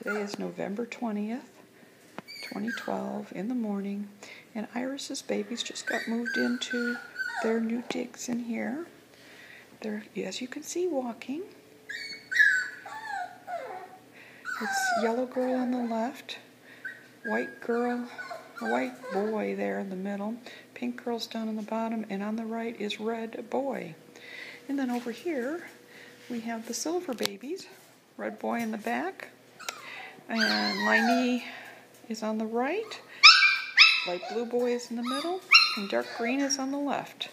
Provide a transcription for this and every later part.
Today is November 20th, 2012 in the morning, and Iris's babies just got moved into their new digs in here. They're, as you can see, walking. It's yellow girl on the left, white girl, a white boy there in the middle, pink girl's down on the bottom, and on the right is red boy. And then over here we have the silver babies, red boy in the back, and Limey is on the right, light blue boy is in the middle, and dark green is on the left.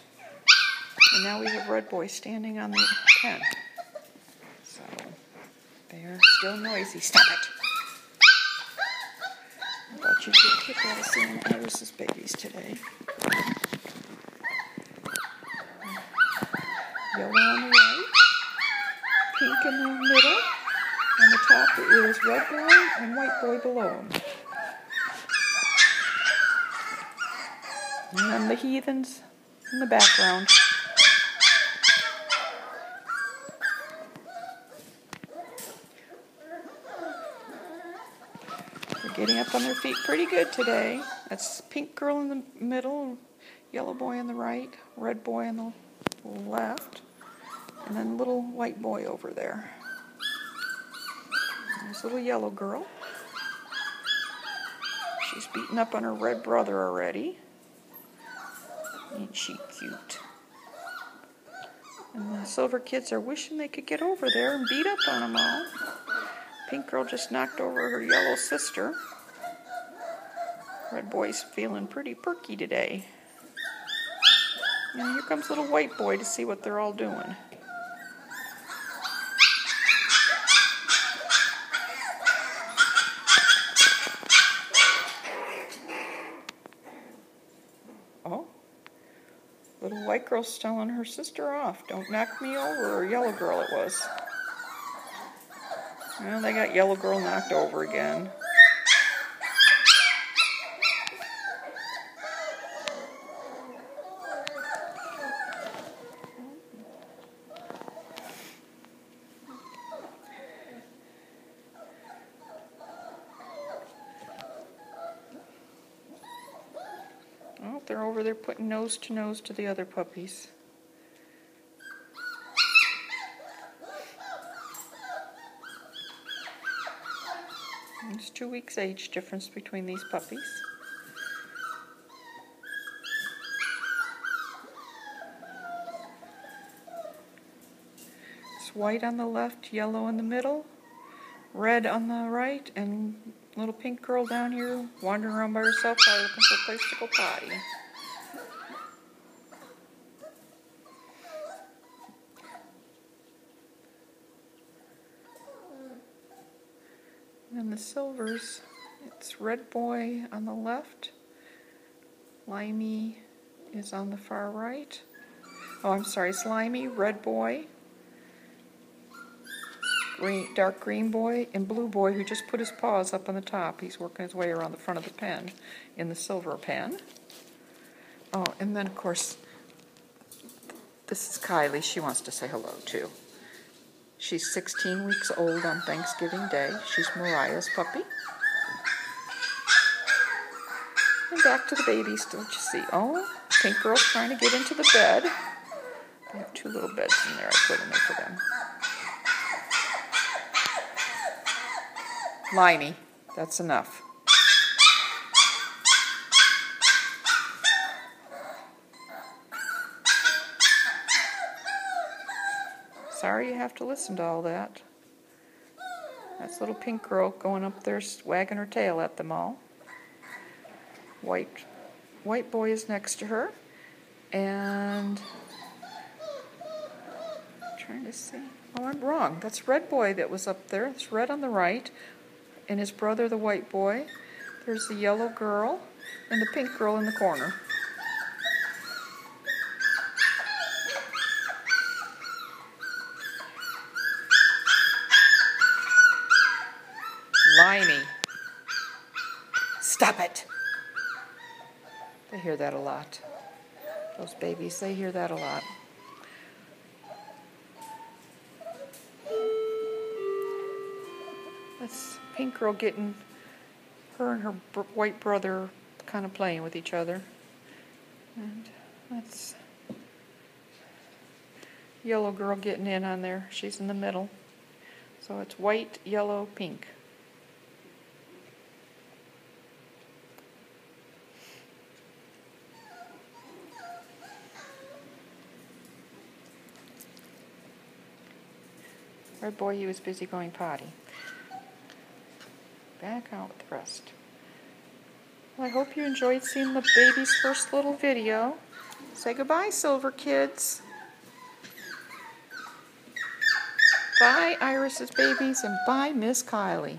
And now we have red boy standing on the pen. So they are still noisy. Stop it! I thought you'd get a kick out of seeing Iris's babies today. Yellow on the right, pink in the middle, on the top is red boy and white boy below them. And then the heathens in the background. They're getting up on their feet pretty good today. That's pink girl in the middle, yellow boy on the right, red boy on the left, and then little white boy over there. There's little yellow girl. She's beaten up on her red brother already. Ain't she cute? And the silver kids are wishing they could get over there and beat up on them all. Pink girl just knocked over her yellow sister. Red boy's feeling pretty perky today. And here comes little white boy to see what they're all doing. Oh, little white girl's telling her sister off. Don't knock me over, or yellow girl it was. Well, they got yellow girl knocked over again. Oh, they're over there putting nose to the other puppies. There's 2 weeks age difference between these puppies. It's white on the left, yellow in the middle, red on the right, and little pink girl down here wandering around by herself probably looking for a place to go potty. And the silvers, it's red boy on the left, Limey is on the far right. Oh, I'm sorry, Slimy, red boy, dark green boy, and blue boy who just put his paws up on the top. He's working his way around the front of the pen in the silver pen. Oh, and then of course, this is Kylie. She wants to say hello too. She's 16 weeks old on Thanksgiving Day. She's Mariah's puppy. And back to the babies, don't you see? Oh, pink girl's trying to get into the bed. I have 2 little beds in there I put in there for them. Limey, that's enough. Sorry you have to listen to all that. That's little pink girl going up there wagging her tail at them all. White boy is next to her. And I'm trying to see. Oh, I'm wrong. That's red boy that was up there. It's red on the right. And his brother, the white boy. There's the yellow girl and the pink girl in the corner. Limey. Stop it. They hear that a lot. Those babies, they hear that a lot. That's Pink Girl getting, her and her white brother kind of playing with each other. And that's Yellow Girl getting in on there. She's in the middle. So it's white, yellow, pink. Red Boy, he was busy going potty. Back out with the rest. Well, I hope you enjoyed seeing the baby's first little video. Say goodbye, Silver Kids. Bye, Iris's babies, and bye, Miss Kylie.